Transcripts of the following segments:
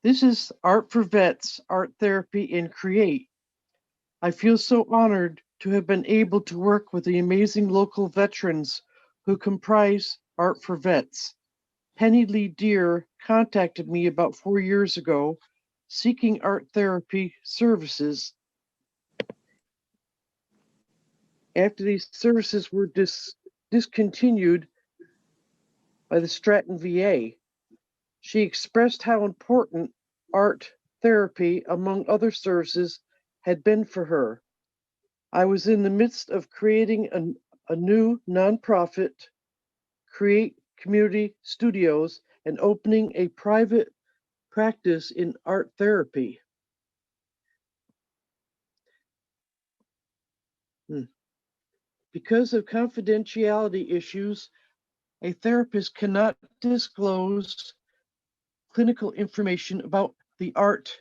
This is Art for Vets, Art Therapy and Create. I feel so honored to have been able to work with the amazing local veterans who comprise Art for Vets. Penny Lee Deer contacted me about 4 years ago seeking art therapy services. After these services were discontinued by the Stratton VA, she expressed how important art therapy, among other services, had been for her. I was in the midst of creating a new nonprofit, Create Community Studios, and opening a private practice in art therapy. Hmm. Because of confidentiality issues, a therapist cannot disclose clinical information about the art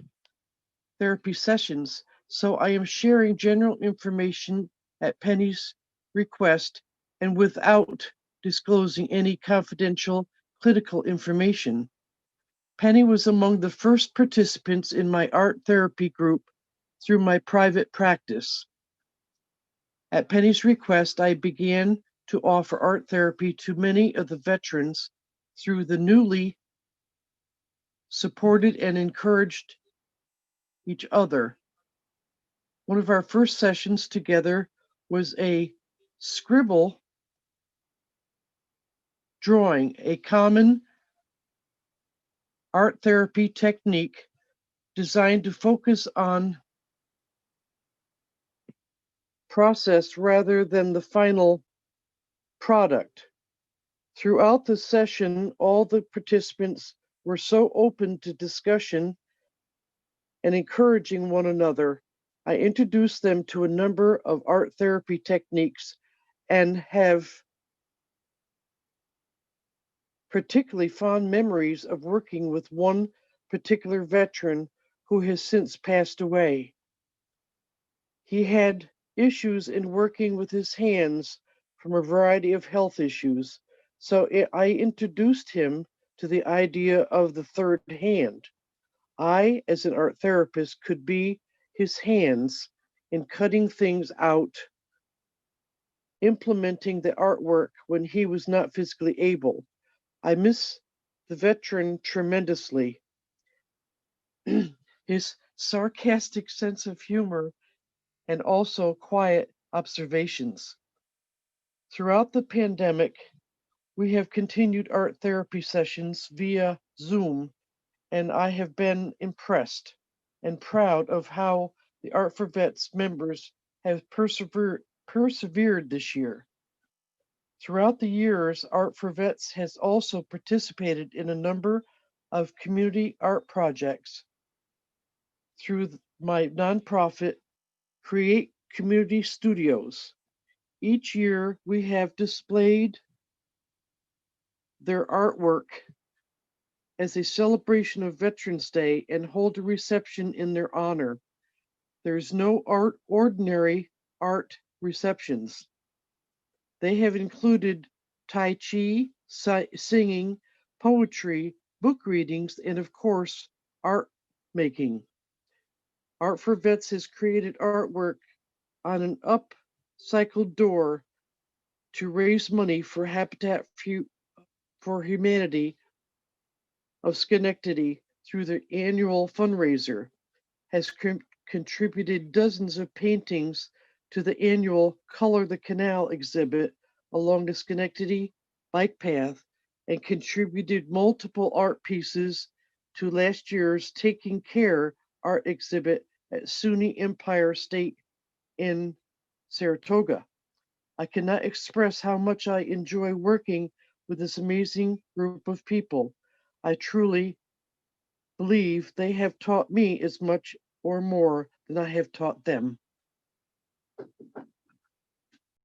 therapy sessions, so I am sharing general information at Penny's request and without disclosing any confidential clinical information. Penny was among the first participants in my art therapy group through my private practice. At Penny's request, I began to offer art therapy to many of the veterans through the newly supported and encouraged each other. One of our first sessions together was a scribble drawing, a common art therapy technique designed to focus on process rather than the final product. Throughout the session, all the participants were so open to discussion and encouraging one another. I introduced them to a number of art therapy techniques and have particularly fond memories of working with one particular veteran who has since passed away. He had issues in working with his hands from a variety of health issues, so I introduced him to the idea of the third hand. I, as an art therapist, could be his hands in cutting things out, implementing the artwork when he was not physically able. I miss the veteran tremendously. His sarcastic sense of humor and also quiet observations. Throughout the pandemic, we have continued art therapy sessions via Zoom, and I have been impressed and proud of how the Art for Vets members have persevered this year. Throughout the years, Art for Vets has also participated in a number of community art projects through my nonprofit, Create Community Studios. Each year, we have displayed their artwork as a celebration of Veterans Day and hold a reception in their honor. There's no ordinary art receptions. They have included Tai Chi, singing, poetry, book readings, and of course, art making. Art for Vets has created artwork on an upcycled door to raise money for Habitat for Humanity of Schenectady through the annual fundraiser, has contributed dozens of paintings to the annual Color the Canal exhibit along the Schenectady bike path, and contributed multiple art pieces to last year's Taking Care art exhibit at SUNY Empire State in Saratoga. I cannot express how much I enjoy working with this amazing group of people. I truly believe they have taught me as much or more than I have taught them.